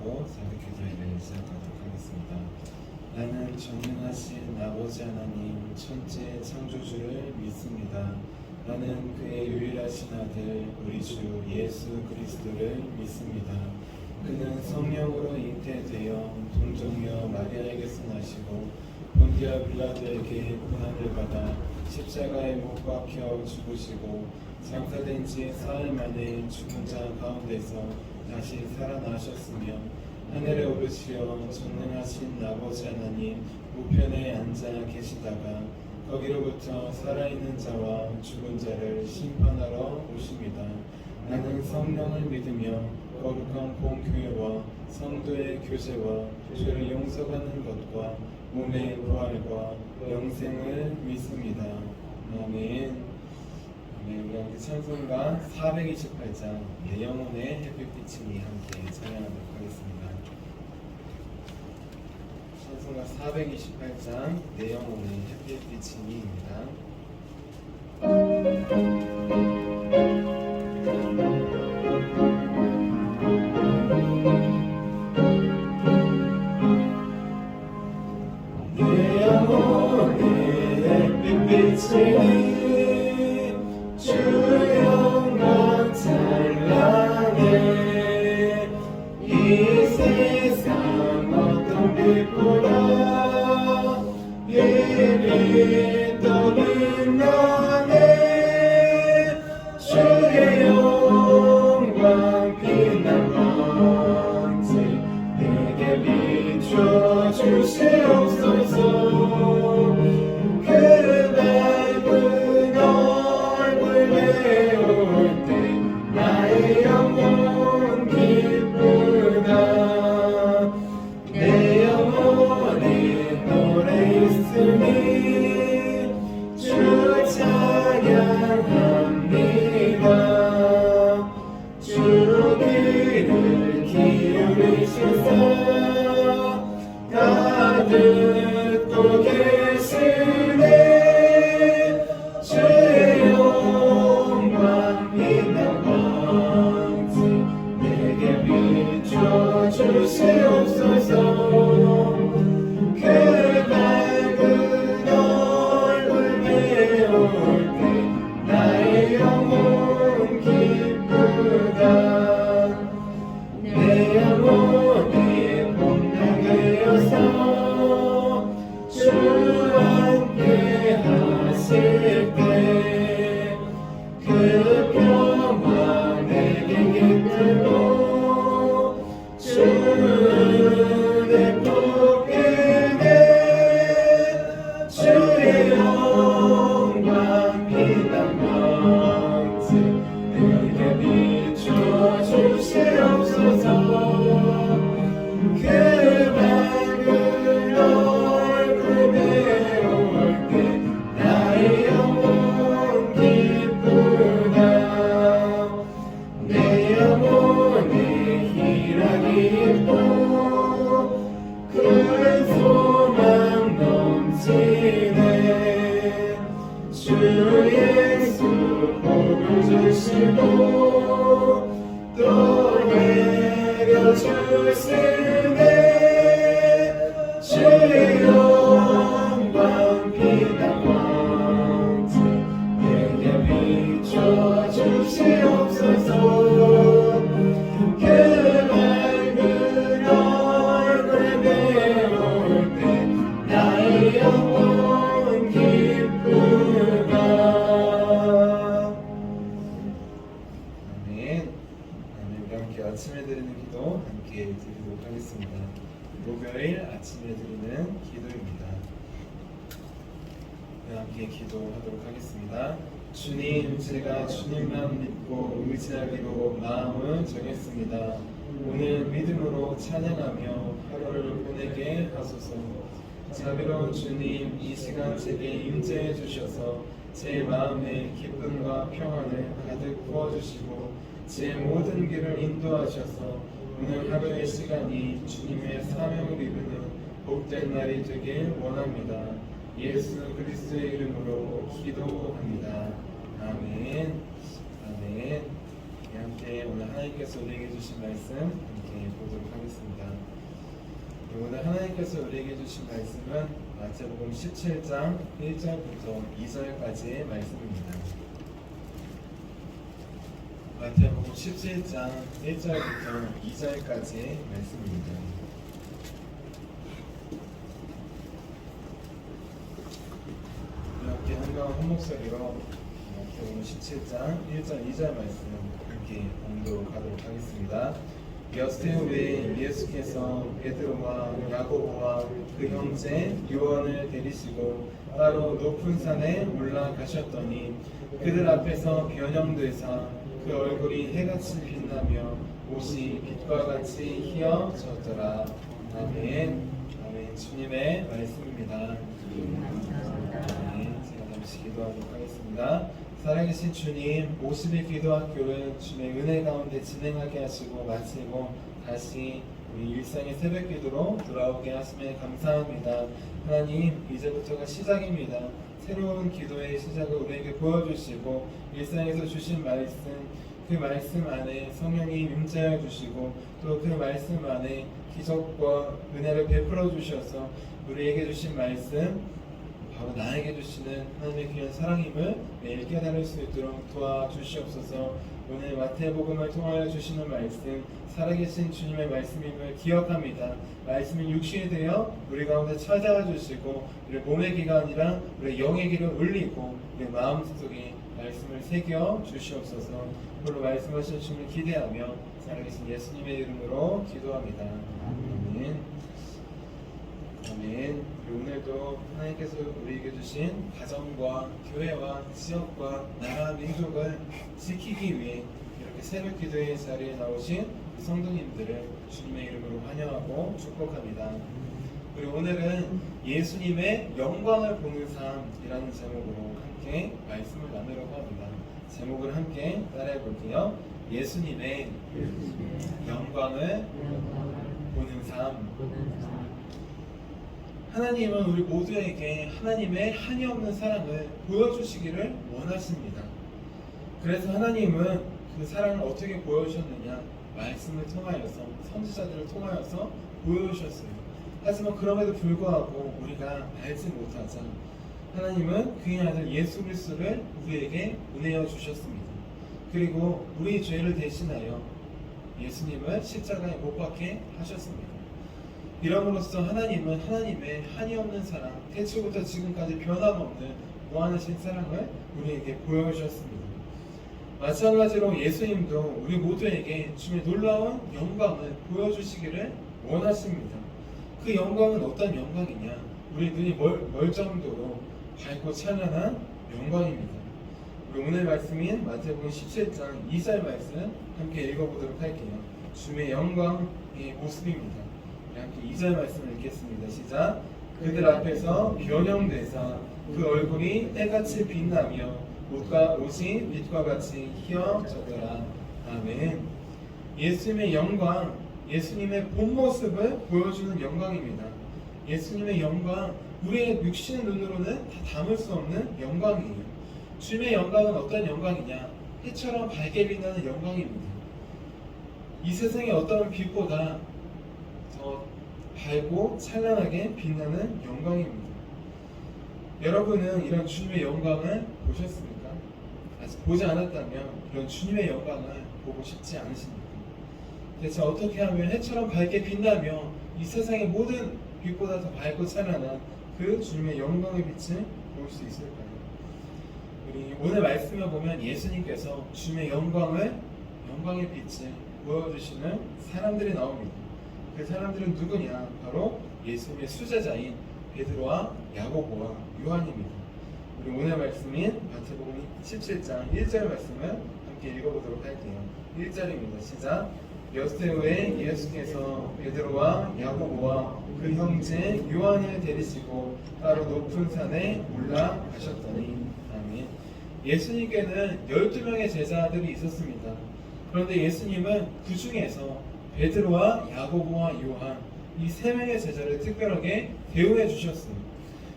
하고 새롭게 기도를 시작하도록 하겠습니다. 나는 전능하신 아버지 하나님 천지 창조주를 믿습니다. 나는 그의 유일하신 아들 우리 주 예수 그리스도를 믿습니다. 그는 성령으로 잉태되어 동정녀 마리아에게서 나시고 본디아 빌라도에게 고난을 받아 십자가에 못 박혀 죽으시고 장사된 지 사흘 만에 죽은 자 가운데서 다시 살아나셨으며 하늘에 오르시려 전능하신 아버지 하나님 우편에 앉아 계시다가 거기로부터 살아있는 자와 죽은 자를 심판하러 오십니다. 나는 성령을 믿으며 거룩한 공교회와 성도의 교제와 죄를 용서받는 것과 몸의 부활과 영생을 믿습니다. 아멘. 우리 함께 찬송가 428장 내 영혼의 햇빛비치니 함께 찬양하도록 하겠습니다. 찬송가 428장 내 영혼의 햇빛비치니입니다. 내 영혼의 햇빛비치니 주 영광 찬란해 이 세상 어떤 빛보다 빛이 더 빛나네 주의 영광 빛난 왕지 내게 비춰 주시옵소서. 아침에 드리는 기도 함께 드리도록 하겠습니다. 목요일 아침에 드리는 기도입니다. 함께 기도하도록 하겠습니다. 주님, 제가 주님만 믿고 의지하기로 마음을 정했습니다. 오늘 믿음으로 찬양하며 하루를 보내게 하소서. 자비로운 주님, 이 시간 제게 임재해 주셔서 제 마음에 기쁨과 평안을 가득 부어주시고 제 모든 길을 인도하셔서 오늘 하루의 시간이 주님의 사명을 이루는 복된 날이 되길 원합니다. 예수 그리스도의 이름으로 기도합니다. 아멘. 아멘. 함께 오늘 하나님께서 우리에게 주신 말씀 함께 보도록 하겠습니다. 오늘 하나님께서 우리에게 주신 말씀은 마태복음 17장 1절부터 2절까지의 말씀입니다. 마태복음 17장 1절부터 2절까지의 말씀입니다. 함께 한 목소리로 마태복음 17장 1절 2절 말씀 함께 봉독하도록 하겠습니다. 엿새 후에 예수께서 베드로와 야고보와 그 형제 요한을 데리시고 따로 높은 산에 올라가셨더니 그들 앞에서 변형되사 그 얼굴이 해같이 빛나며 옷이 빛과 같이 희어졌더라. 아멘. 아멘. 주님의 말씀입니다. 제가 잠시 기도하도록 하겠습니다. 살아계신 주님, 50일 기도학교를 주님의 은혜 가운데 진행하게 하시고 마치고 다시 우리 일상의 새벽 기도로 돌아오게 하심에 감사합니다. 하나님, 이제부터가 시작입니다. 새로운 기도의 시작을 우리에게 보여주시고 일상에서 주신 말씀, 그 말씀 안에 성령이 임재해 주시고 또 그 말씀 안에 기적과 은혜를 베풀어 주셔서 우리에게 주신 말씀, 바로 나에게 주시는 하나님의 귀한 사랑임을 매일 깨달을 수 있도록 도와주시옵소서. 오늘 마태복음을 통하여 주시는 말씀, 살아계신 주님의 말씀임을 기억합니다. 말씀이 육신이 되어 우리 가운데 찾아와 주시고 우리 몸의 귀가 아니라 우리 영의 귀를 울리고 우리 마음속에 말씀을 새겨 주시옵소서. 오늘 말씀하신 주님을 기대하며 살아계신 예수님의 이름으로 기도합니다. 아멘. 아멘. 오늘도 하나님께서 우리에게 주신 가정과 교회와 지역과 나라 민족을 지키기 위해 이렇게 새벽 기도의 자리에 나오신 성도님들을 주님의 이름으로 환영하고 축복합니다. 우리 오늘은 예수님의 영광을 보는 삶이라는 제목으로 함께 말씀을 나누려고 합니다. 제목을 함께 따라해 볼게요. 예수님의 영광을 보는 삶. 하나님은 우리 모두에게 하나님의 한이 없는 사랑을 보여주시기를 원하십니다. 그래서 하나님은 그 사랑을 어떻게 보여주셨느냐? 말씀을 통하여서, 선지자들을 통하여서 보여주셨어요. 하지만 그럼에도 불구하고 우리가 알지 못하자 하나님은 그의 아들 예수 그리스도를 우리에게 보내어 주셨습니다. 그리고 우리의 죄를 대신하여 예수님을 십자가에 못 박게 하셨습니다. 이럼으로써 하나님은 하나님의 한이 없는 사랑, 태초부터 지금까지 변함없는 무한하신 사랑을 우리에게 보여주셨습니다. 마찬가지로 예수님도 우리 모두에게 주님의 놀라운 영광을 보여주시기를 원하십니다. 그 영광은 어떤 영광이냐? 우리 눈이 멀 정도로 밝고 찬란한 영광입니다. 우리 오늘 말씀인 마태복음 17장 2절 말씀 함께 읽어보도록 할게요. 주님의 영광의 모습입니다. 함께 2절 말씀을 읽겠습니다. 시작. 그들 앞에서 변형되사 그 얼굴이 해같이 빛나며 옷이 빛과 같이 희어졌더라. 아멘. 예수님의 영광, 예수님의 본 모습을 보여주는 영광입니다. 예수님의 영광, 우리의 육신 눈으로는 다 담을 수 없는 영광이에요. 주님의 영광은 어떤 영광이냐? 해처럼 밝게 빛나는 영광입니다. 이 세상의 어떤 빛보다 더 밝고 찬란하게 빛나는 영광입니다. 여러분은 이런 주님의 영광을 보셨습니까? 아직 보지 않았다면 이런 주님의 영광을 보고 싶지 않으십니까? 대체 어떻게 하면 해처럼 밝게 빛나며 이 세상의 모든 빛보다 더 밝고 찬란한 그 주님의 영광의 빛을 볼 수 있을까요? 우리 오늘 말씀을 보면 예수님께서 주님의 영광의 빛을 보여주시는 사람들이 나옵니다. 그 사람들은 누구냐? 바로 예수님의 수제자인 베드로와 야고보와 요한입니다. 우리 오늘 말씀인 마태복음 17장 1절 말씀을 함께 읽어보도록 할게요. 1절입니다. 시작. 엿새 후에 예수께서 베드로와 야고보와 그 형제 요한을 데리시고 따로 높은 산에 올라가셨더니. 아멘. 예수님께는 12명의 제자들이 있었습니다. 그런데 예수님은 그 중에서 베드로와 야고보와 요한 이 3명의 제자를 특별하게 대우해 주셨어요.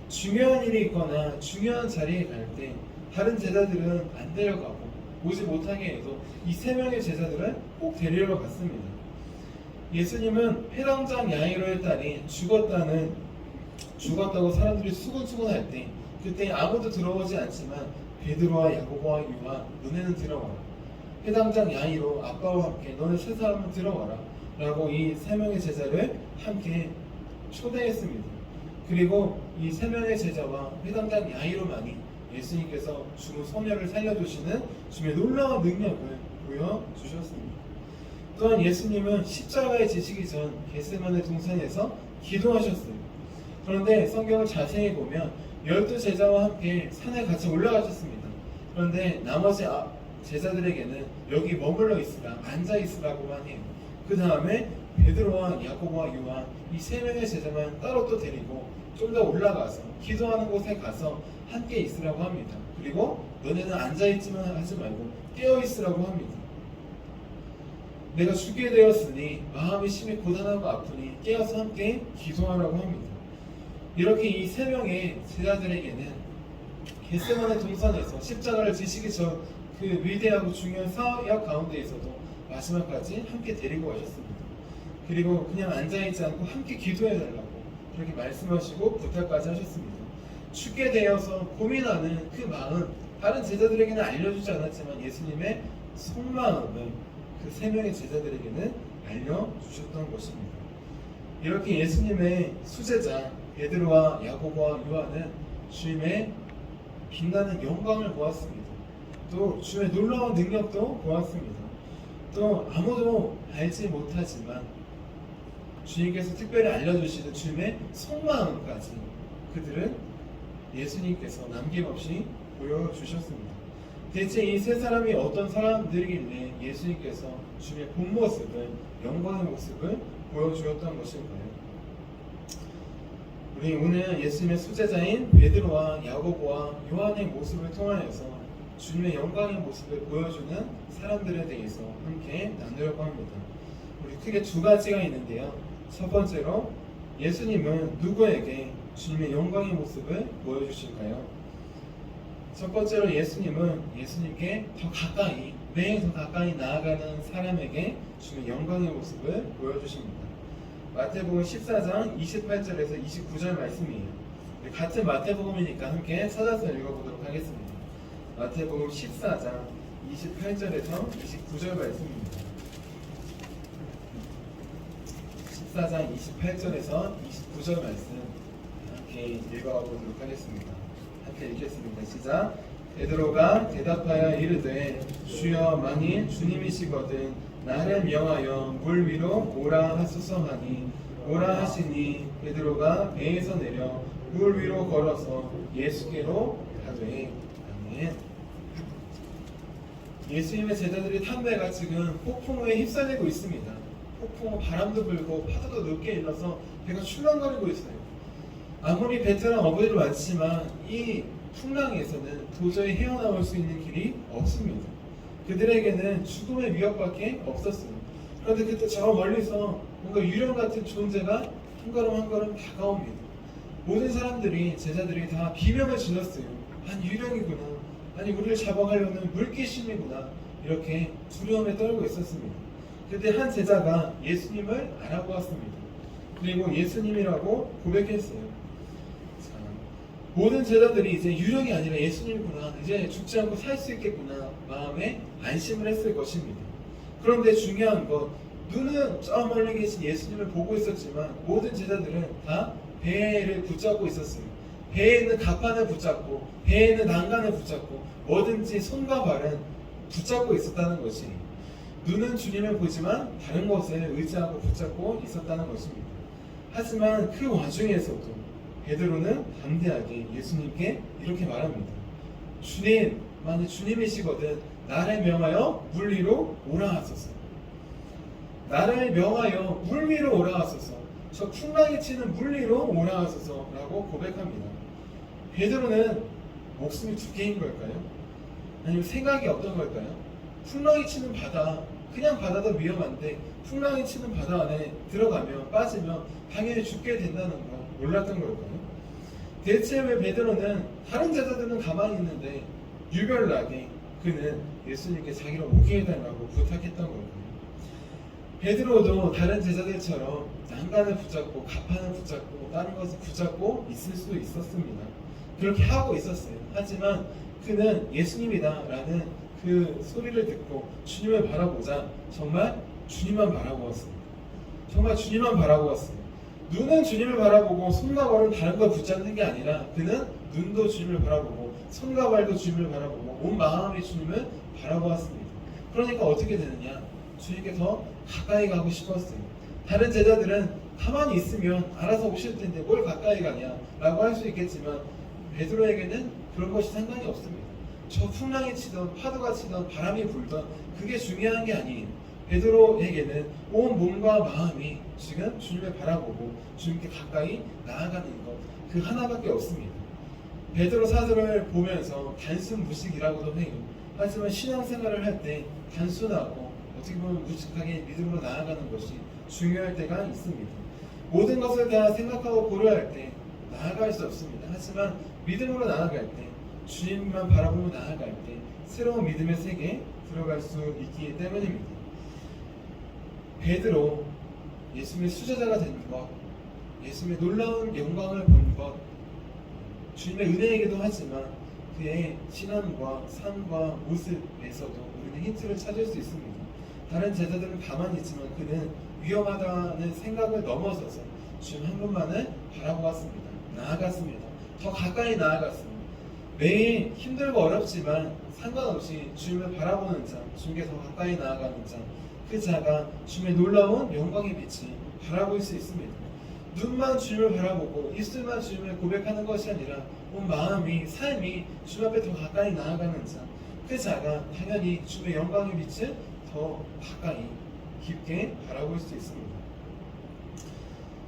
중요한 일이 있거나 중요한 자리에 갈 때 다른 제자들은 안 데려가고 오지 못하게 해도 이 3명의 제자들은 꼭 데리러 갔습니다. 예수님은 회당장 야이로의 딸이 죽었다고 사람들이 수군수군할 때 그때 아무도 들어오지 않지만 베드로와 야고보와 요한 너네는 들어와라. 회당장 야이로 아빠와 함께 너네 세 사람은 들어와라 라고 이 세 명의 제자를 함께 초대했습니다. 그리고 이 세 명의 제자와 회당장 야이로만이 예수님께서 죽은 소녀를 살려주시는 주의 놀라운 능력을 보여주셨습니다. 또한 예수님은 십자가에 지시기 전 겟세마네 동산에서 기도하셨어요. 그런데 성경을 자세히 보면 12제자와 함께 산에 같이 올라가셨습니다. 그런데 나머지 제자들에게는 여기 머물러 있으라, 앉아 있으라고만 해요. 그 다음에 베드로와 야고보와 요한 이 세 명의 제자만 따로 또 데리고 좀 더 올라가서 기도하는 곳에 가서 함께 있으라고 합니다. 그리고 너네는 앉아있지만 하지 말고 깨어있으라고 합니다. 내가 죽게 되었으니 마음이 심히 고단하고 아프니 깨어서 함께 기도하라고 합니다. 이렇게 이 세 명의 제자들에게는 겟세마네 동산에서 십자가를 지시기 전 그 위대하고 중요한 사역 가운데에서도 마지막까지 함께 데리고 가셨습니다. 그리고 그냥 앉아있지 않고 함께 기도해달라고 그렇게 말씀하시고 부탁까지 하셨습니다. 죽게 되어서 고민하는 그 마음, 다른 제자들에게는 알려주지 않았지만 예수님의 속마음을 그 세 명의 제자들에게는 알려주셨던 것입니다. 이렇게 예수님의 수제자 베드로와 야고보와 요한은 주님의 빛나는 영광을 보았습니다. 또 주의 놀라운 능력도 보았습니다. 또 아무도 알지 못하지만 주님께서 특별히 알려주시는 주님의 속마음까지 그들은 예수님께서 남김없이 보여주셨습니다. 대체 이 세 사람이 어떤 사람들이길래 예수님께서 주님의 본 모습을, 영광의 모습을 보여주었던 것일까요? 우리 오늘 예수님의 수제자인 베드로와 야고보와 요한의 모습을 통하여서 주님의 영광의 모습을 보여주는 사람들에 대해서 함께 나누려고 합니다. 우리 크게 두 가지가 있는데요. 첫 번째로 예수님은 누구에게 주님의 영광의 모습을 보여주실까요? 첫 번째로 예수님은 예수님께 더 가까이, 매일 더 가까이 나아가는 사람에게 주님의 영광의 모습을 보여주십니다. 마태복음 14장 28절에서 29절 말씀이에요. 같은 마태복음이니까 함께 찾아서 읽어보도록 하겠습니다. 마태복음 14장 28절에서 29절 말씀입니다. 14장 28절에서 29절 말씀 함께 읽어보도록 하겠습니다. 함께 읽겠습니다. 시작. 베드로가 대답하여 이르되 주여 만일 주님이시거든 나를 명하여 물 위로 오라 하소서 하니 오라 하시니 베드로가 배에서 내려 물 위로 걸어서 예수께로 가되. 아멘. 예수님의 제자들이 탄 배가 지금 폭풍우에 휩싸이고 있습니다. 폭풍우 바람도 불고 파도도 높게 일어서 배가 출렁거리고 있어요. 아무리 베테랑 어부들이 많지만 이 풍랑에서는 도저히 헤어나올 수 있는 길이 없습니다. 그들에게는 죽음의 위협밖에 없었어요. 그런데 그때 저 멀리서 뭔가 유령 같은 존재가 한 걸음 한 걸음 다가옵니다. 모든 사람들이, 제자들이 다 비명을 질렀어요. 아니 유령이구나, 아니 우리를 잡아가려는 물귀신이구나, 이렇게 두려움에 떨고 있었습니다. 그때 한 제자가 예수님을 알아보았습니다. 그리고 예수님이라고 고백했어요. 자, 모든 제자들이 이제 유령이 아니라 예수님이구나, 이제 죽지 않고 살 수 있겠구나 마음에 안심을 했을 것입니다. 그런데 중요한 것, 눈은 저 멀리 계신 예수님을 보고 있었지만 모든 제자들은 다 배를 붙잡고 있었어요. 배에 있는 갑판을 붙잡고 배에 있는 난간을 붙잡고 뭐든지 손과 발은 붙잡고 있었다는 것이, 눈은 주님을 보지만 다른 것을 의지하고 붙잡고 있었다는 것입니다. 하지만 그 와중에서도 베드로는 담대하게 예수님께 이렇게 말합니다. 주님, 만약 주님이시거든 나를 명하여 물 위로 오라 하소서. 나를 명하여 물 위로 오라 하소서. 저 풍랑이 치는 물 위로 오라 하소서 라고 고백합니다. 베드로는 목숨이 두 개인 걸까요? 아니면 생각이 어떤 걸까요? 풍랑이 치는 바다, 그냥 바다도 위험한데 풍랑이 치는 바다 안에 들어가면 빠지면 당연히 죽게 된다는 거 몰랐던 걸까요? 대체 왜 베드로는 다른 제자들은 가만히 있는데 유별나게 그는 예수님께 자기를 오게 해달라고 부탁했던 걸까요? 베드로도 다른 제자들처럼 난간을 붙잡고 가판을 붙잡고 다른 것을 붙잡고 있을 수도 있었습니다. 그렇게 하고 있었어요. 하지만 그는 예수님이다라는 그 소리를 듣고 주님을 바라보자 정말 주님만 바라보았습니다. 정말 주님만 바라보았어요. 눈은 주님을 바라보고 손과 발은 다른 걸 붙잡는 게 아니라 그는 눈도 주님을 바라보고 손과 발도 주님을 바라보고 온 마음이 주님을 바라보았습니다. 그러니까 어떻게 되느냐? 주님께 더 가까이 가고 싶었어요. 다른 제자들은 가만히 있으면 알아서 오실 텐데 뭘 가까이 가냐 라고 할 수 있겠지만 베드로에게는 그런 것이 상관이 없습니다. 저 풍랑이 치던 파도가 치던 바람이 불던 그게 중요한 게 아니에요. 베드로에게는 온 몸과 마음이 지금 주님을 바라보고 주님께 가까이 나아가는 것 그 하나밖에 없습니다. 베드로 사도를 보면서 단순 무식이라고도 해요. 하지만 신앙생활을 할 때 단순하고 어떻게 보면 무식하게 믿음으로 나아가는 것이 중요할 때가 있습니다. 모든 것을 다 생각하고 고려할 때 나아갈 수 없습니다. 하지만 믿음으로 나아갈 때 주님만 바라보며 나아갈 때 새로운 믿음의 세계에 들어갈 수 있기 때문입니다. 베드로 예수님의 수제자가 된 것, 예수님의 놀라운 영광을 본 것, 주님의 은혜이기도 하지만 그의 신앙과 삶과 모습에서도 우리는 힌트를 찾을 수 있습니다. 다른 제자들은 가만히 있지만 그는 위험하다는 생각을 넘어서서 주님 한 분만을 바라보았습니다. 나아갔습니다. 더 가까이 나아갔습니다. 매일 힘들고 어렵지만 상관없이 주님을 바라보는 자, 주님께 더 가까이 나아가는 자, 그 자가 주님의 놀라운 영광의 빛을 바라볼 수 있습니다. 눈만 주님을 바라보고 입술만 주님을 고백하는 것이 아니라 온 마음이, 삶이 주님 앞에 더 가까이 나아가는 자, 그 자가 당연히 주님의 영광의 빛을 더 가까이 깊게 바라볼 수 있습니다.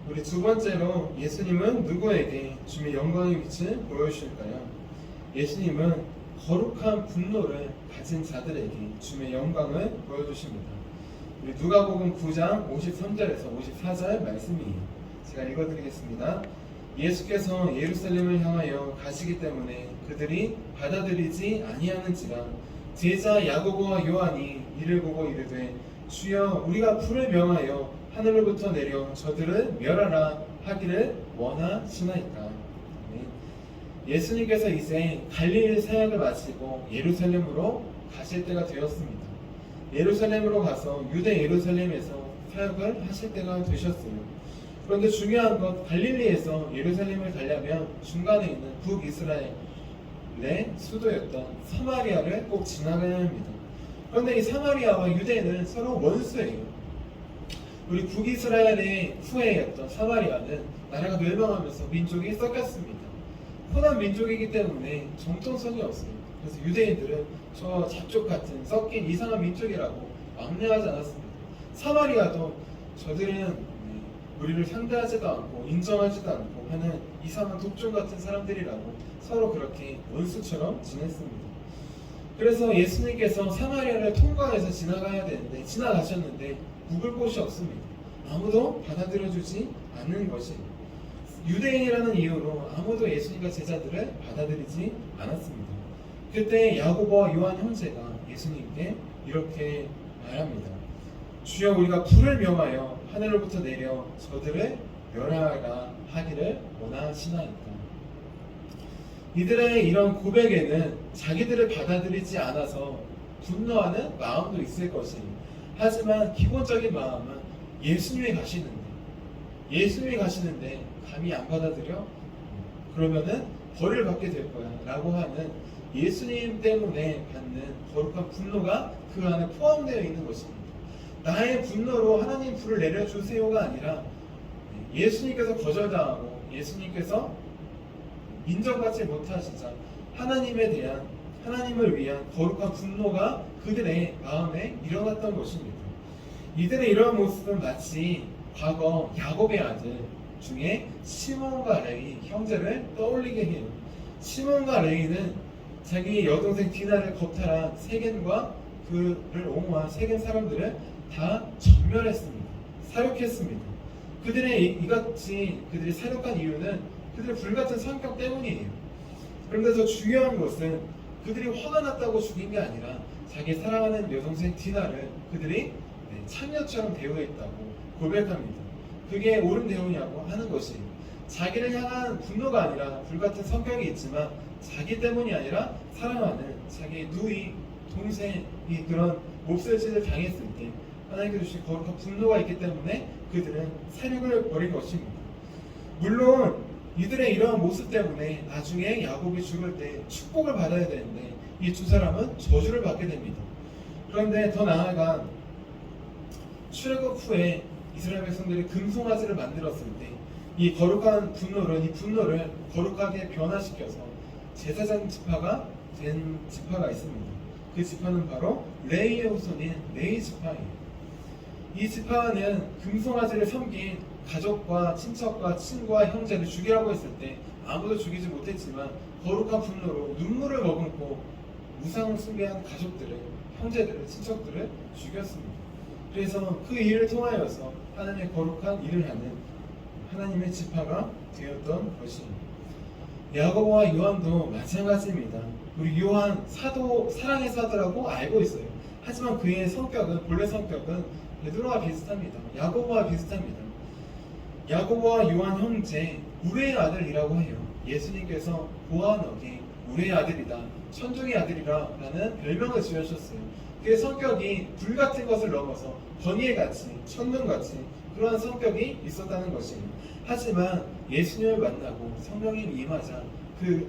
우리 두 번째로 예수님은 누구에게 주님의 영광의 빛을 보여주실까요? 예수님은 거룩한 분노를 가진 자들에게 주님의 영광을 보여주십니다. 우리 누가복음 9장 53절에서 54절 말씀이에요. 제가 읽어드리겠습니다. 예수께서 예루살렘을 향하여 가시기 때문에 그들이 받아들이지 아니하는지라 제자 야고보와 요한이 이를 보고 이르되 주여 우리가 불을 명하여 하늘로부터 내려 저들을 멸하라 하기를 원하시나이까. 예수님께서 이제 갈릴리 사역을 마치고 예루살렘으로 가실 때가 되었습니다. 예루살렘으로 가서 유대 예루살렘에서 사역을 하실 때가 되셨어요. 그런데 중요한 건 갈릴리에서 예루살렘을 가려면 중간에 있는 북이스라엘의 수도였던 사마리아를 꼭 지나가야 합니다. 그런데 이 사마리아와 유대는 서로 원수예요. 우리 북이스라엘의 후예였던 사마리아는 나라가 멸망하면서 민족이 섞였습니다. 혼합 민족이기 때문에 정통성이 없어요. 그래서 유대인들은 저 잡족 같은 섞인 이상한 민족이라고 막내하지 않았습니다. 사마리아도 저들은 우리를 상대하지도 않고 인정하지도 않고 하는 이상한 독종 같은 사람들이라고 서로 그렇게 원수처럼 지냈습니다. 그래서 예수님께서 사마리아를 통과해서 지나가야 되는데 지나가셨는데 묵을 곳이 없습니다. 아무도 받아들여주지 않는 것이 유대인이라는 이유로 아무도 예수님과 제자들을 받아들이지 않았습니다. 그때 야고보와 요한 형제가 예수님께 이렇게 말합니다. 주여 우리가 불을 명하여 하늘로부터 내려 저들을 멸하라 하기를 원하시나이까. 이들의 이런 고백에는 자기들을 받아들이지 않아서 분노하는 마음도 있을 것이에요. 하지만 기본적인 마음은 예수님이 가시는데 감히 안 받아들여? 그러면은 벌을 받게 될 거야 라고 하는 예수님 때문에 받는 거룩한 분노가 그 안에 포함되어 있는 것입니다. 나의 분노로 하나님 불을 내려주세요가 아니라 예수님께서 거절당하고 예수님께서 인정받지 못하시자 하나님을 위한 거룩한 분노가 그들의 마음에 일어났던 것입니다. 이들의 이러한 모습은 마치 과거 야곱의 아들 중에 시몬과 레위 형제를 떠올리게 해요. 시몬과 레위는 자기 여동생 디나를 겁탈한 세겜과 그를 옹호한 세겜 사람들을 다 전멸했습니다. 사륙했습니다. 그들이 사륙한 이유는 그들의 불같은 성격 때문이에요. 그런데 더 중요한 것은 그들이 화가 났다고 죽인 게 아니라 자기 사랑하는 여동생 디나를 그들이 창녀처럼 대우해 있다고 고백합니다. 그게 옳은 대우냐고 하는 것이 자기를 향한 분노가 아니라 불같은 성격이 있지만 자기 때문이 아니라 사랑하는 자기 누이, 동생이 그런 몹쓸 짓을 당했을 때 하나님께 주신 거룩한 분노가 있기 때문에 그들은 사륙을 벌인 것입니다. 물론 이들의 이러한 모습 때문에 나중에 야곱이 죽을 때 축복을 받아야 되는데 이 두 사람은 저주를 받게 됩니다. 그런데 더 나아가 출애굽 후에 이스라엘 백성들이 금송아지를 만들었을 때 이 거룩한 이 분노를 거룩하게 변화시켜서 제사장 지파가 된 지파가 있습니다. 그 지파는 바로 레위의 후손인 레위 지파예요. 이 지파는 금송아지를 섬긴 가족과 친척과 친구와 형제를 죽이라고 했을 때 아무도 죽이지 못했지만 거룩한 분노로 눈물을 머금고 우상을 숭배한 가족들을, 형제들을, 친척들을 죽였습니다. 그래서 그 일을 통하여서 하나님의 거룩한 일을 하는 하나님의 지파가 되었던 것입니다. 야고보와 요한도 마찬가지입니다. 우리 요한 사도, 사랑의 사도라고 알고 있어요. 하지만 그의 성격은, 본래 성격은 베드로와 비슷합니다. 야고보와 비슷합니다. 야고보와 요한 형제, 우레의 아들이라고 해요. 예수님께서 보아너게 우레의 아들이다, 천둥의 아들이라 라는 별명을 지으셨어요. 그의 성격이 불같은 것을 넘어서 번개같이, 천둥같이 그러한 성격이 있었다는 것이에요. 하지만 예수님을 만나고 성령님이 임하자 그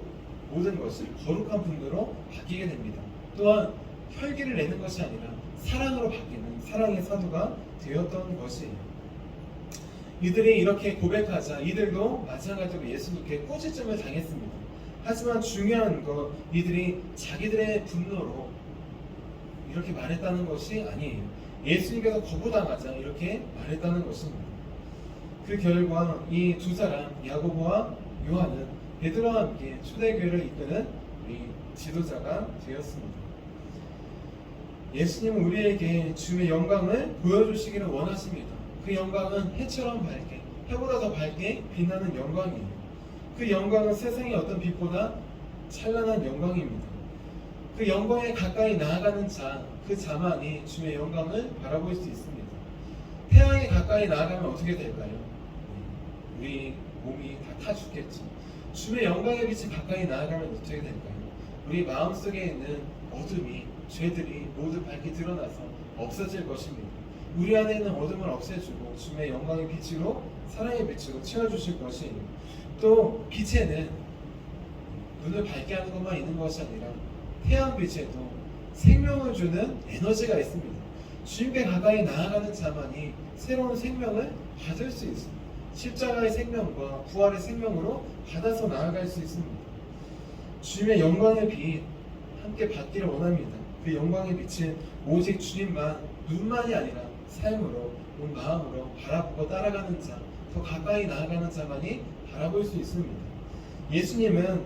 모든 것이 거룩한 분으로 바뀌게 됩니다. 또한 혈기를 내는 것이 아니라 사랑으로 바뀌는 사랑의 사도가 되었던 것이에요. 이들이 이렇게 고백하자 이들도 마찬가지로 예수님께 꼬집음을 당했습니다. 하지만 중요한 건 이들이 자기들의 분노로 이렇게 말했다는 것이 아니에요. 예수님께서 거부당하자 이렇게 말했다는 것입니다. 그 결과 이 두 사람 야고보와 요한은 베드로와 함께 초대교회를 이끄는 우리 지도자가 되었습니다. 예수님은 우리에게 주의 영광을 보여주시기를 원하십니다. 그 영광은 해처럼 밝게, 해보다 더 밝게 빛나는 영광이에요. 그 영광은 세상의 어떤 빛보다 찬란한 영광입니다. 그 영광에 가까이 나아가는 자, 그 자만이 주의 영광을 바라볼 수 있습니다. 태양에 가까이 나아가면 어떻게 될까요? 우리 몸이 다 타 죽겠죠. 주의 영광의 빛이 가까이 나아가면 어떻게 될까요? 우리 마음속에 있는 어둠이, 죄들이 모두 밝게 드러나서 없어질 것입니다. 우리 안에 있는 어둠을 없애주고 주의 영광의 빛으로, 사랑의 빛으로 채워주실 것이에요. 또 빛에는 눈을 밝게 하는 것만 있는 것이 아니라 태양빛에도 생명을 주는 에너지가 있습니다. 주님께 가까이 나아가는 자만이 새로운 생명을 받을 수 있습니다. 십자가의 생명과 부활의 생명으로 받아서 나아갈 수 있습니다. 주님의 영광의 빛 함께 받기를 원합니다. 그 영광의 빛은 오직 주님만, 눈만이 아니라 삶으로, 온 마음으로 바라보고 따라가는 자, 더 가까이 나아가는 자만이 바라볼 수 있습니다. 예수님은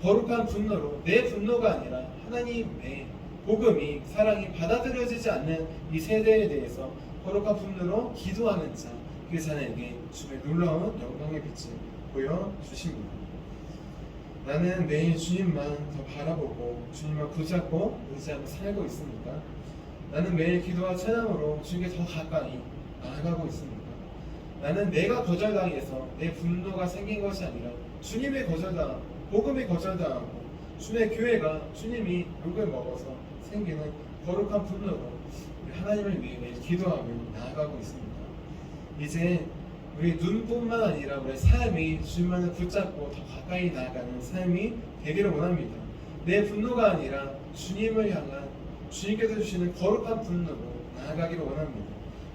거룩한 분노로, 내 분노가 아니라 하나님의 복음이, 사랑이 받아들여지지 않는 이 세대에 대해서 거룩한 분노로 기도하는 자, 그 자에게 주의 놀라운 영광의 빛을 보여주십니다. 나는 매일 주님만 더 바라보고 주님만 붙잡고 의지하고 살고 있습니까? 나는 매일 기도와 찬양으로 주님께 더 가까이 나아가고 있습니까? 나는 내가 거절당해서 내 분노가 생긴 것이 아니라 주님의 거절당하고 복음이 거절당하고 주님의 교회가 주님이 욕을 먹어서 생기는 거룩한 분노로 우리 하나님을 위해 매일 기도하며 나아가고 있습니다. 이제 우리 눈뿐만 아니라 우리 삶이 주님만을 붙잡고 더 가까이 나아가는 삶이 되기를 원합니다. 내 분노가 아니라 주님을 향한, 주님께서 주시는 거룩한 분노로 나아가기를 원합니다.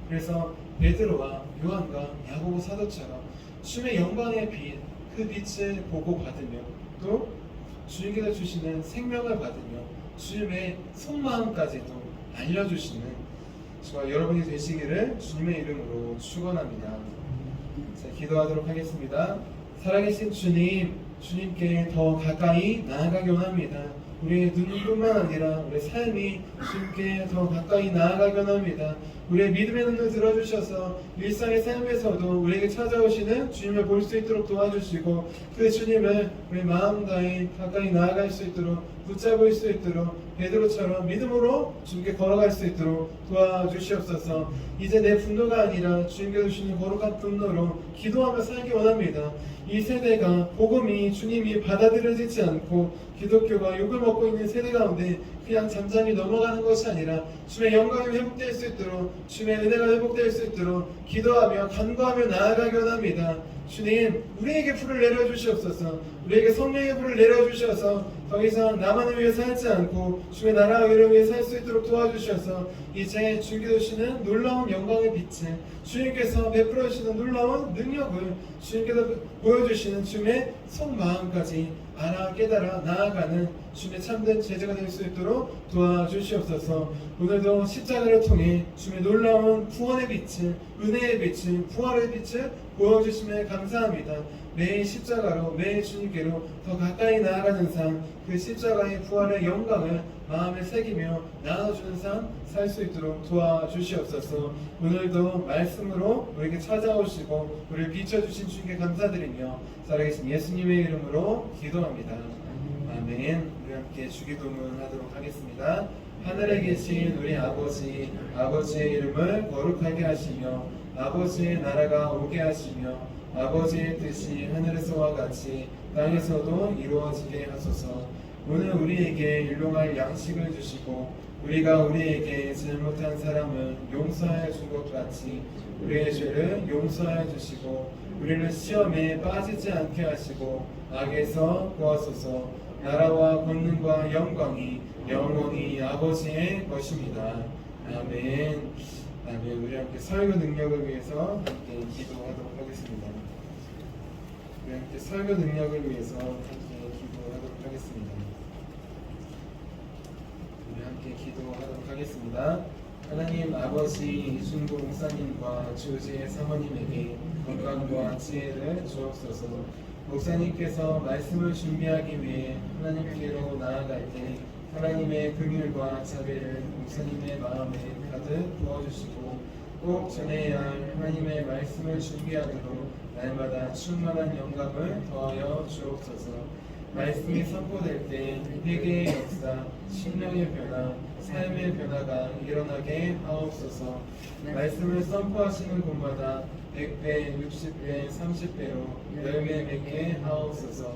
그래서 베드로와 요한과 야고보 사도처럼 주님의 영광의 빛, 그 빛을 보고 받으며 또 주님께서 주시는 생명을 받으며 주님의 속마음까지도 알려주시는 저와 여러분이 되시기를 주님의 이름으로 축원합니다. 자, 기도하도록 하겠습니다. 살아계신 주님, 주님께 더 가까이 나아가기 원합니다. 우리의 눈뿐만 아니라 우리의 삶이 주님께 더 가까이 나아가기 원합니다. 우리의 믿음의 눈을 들어주셔서 일상의 삶에서도 우리에게 찾아오시는 주님을 볼 수 있도록 도와주시고 그 주님을 우리 마음 다해 가까이 나아갈 수 있도록 붙잡을 수 있도록 베드로처럼 믿음으로 주님께 걸어갈 수 있도록 도와주시옵소서. 이제 내 분노가 아니라 주님께서 주시는 거룩한 분노로 기도하며 살기 원합니다. 이 세대가 복음이 주님이 받아들여지지 않고 기독교가 욕을 먹고 있는 세대 가운데 그냥 잠잠히 넘어가는 것이 아니라 주님의 영광이 회복될 수 있도록 주님의 은혜가 회복될 수 있도록 기도하며 간구하며 나아가기 원합니다. 주님, 우리에게 불을 내려주시옵소서. 우리에게 성령의 불을 내려주셔서 더 이상 나만을 위해 살지 않고 주의 나라와 의를 위해 살 수 있도록 도와주셔서 이제 주님께서 주시는 놀라운 영광의 빛을, 주님께서 베풀어 주시는 놀라운 능력을, 주님께서 보여주시는 주님의 속마음까지 알아 깨달아 나아가는 주님의 참된 제자가 될 수 있도록 도와주시옵소서. 오늘도 십자가를 통해 주님의 놀라운 구원의 빛을, 은혜의 빛을, 부활의 빛을 보여주심에 감사합니다. 매일 십자가로, 매일 주님께로 더 가까이 나아가는 삶, 그 십자가의 부활의 영광을 마음에 새기며 나눠주는 삶 살 수 있도록 도와주시옵소서. 오늘도 말씀으로 우리에게 찾아오시고 우리를 비춰주신 주님께 감사드리며 살아계신 예수님의 이름으로 기도합니다. 아멘. 우리 함께 주기도문 하도록 하겠습니다. 하늘에 계신 우리 아버지, 아버지의 이름을 거룩하게 하시며 아버지의 나라가 오게 하시며 아버지의 뜻이 하늘에서와 같이 땅에서도 이루어지게 하소서. 오늘 우리에게 일용할 양식을 주시고 우리가 우리에게 잘못한 사람을 용서하여 준 것 같이 우리의 죄를 용서하여 주시고 우리를 시험에 빠지지 않게 하시고 악에서 구하소서. 나라와 권능과 영광이 영원히 아버지의 것입니다. 아멘. 아멘. 우리 함께 설교 능력을 위해서 함께 기도하도록 하겠습니다. 우리 함께 설교 능력을 위해서 함께 기도하도록 하겠습니다. 우리 함께 기도하도록 하겠습니다. 하나님 아버지 이순보 목사님과 주지의 사모님에게 건강과 지혜를 주옵소서. 목사님께서 말씀을 준비하기 위해 하나님께로 나아갈 때 하나님의 긍휼과 자비를 목사님의 마음에 가득 부어주시고 꼭 전해야 할 하나님의 말씀을 준비하도록 날마다 충만한 영감을 더하여 주옵소서. 말씀이 선포될 때 회개의 역사, 심령의 변화, 삶의 변화가 일어나게 하옵소서. 말씀을 선포하시는 곳마다 100배, 60배, 30배로 열매 맺게 하옵소서.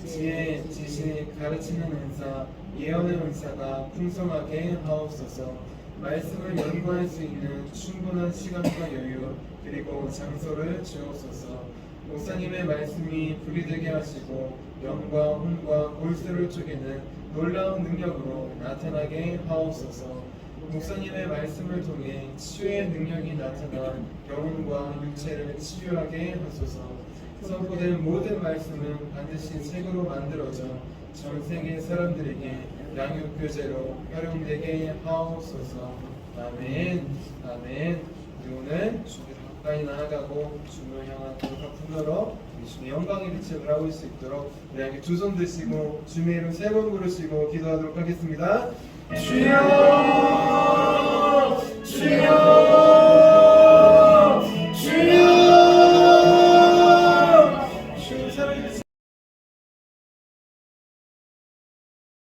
지혜, 지식, 가르치는 은사, 예언의 은사가 풍성하게 하옵소서. 말씀을 연구할 수 있는 충분한 시간과 여유 그리고 장소를 주옵소서. 목사님의 말씀이 불이 되게 하시고 영과 혼과 골수를 쪼개는 놀라운 능력으로 나타나게 하옵소서. 목사님의 말씀을 통해 치유의 능력이 나타나 영혼과 육체를 치유하게 하소서. 선포된 모든 말씀은 반드시 책으로 만들어져 전 세계 사람들에게 양육교재로 활용되게 하옵소서. 아멘. 아멘. 우리 오늘 주님을 가까이 나아가고 주님을 향한 거룩한 분노로 주님의 영광의 빛을 바라볼 수 있도록 우리 함께 두 손 드시고 주님의 이름 세 번 부르시고 기도하도록 하겠습니다. 주여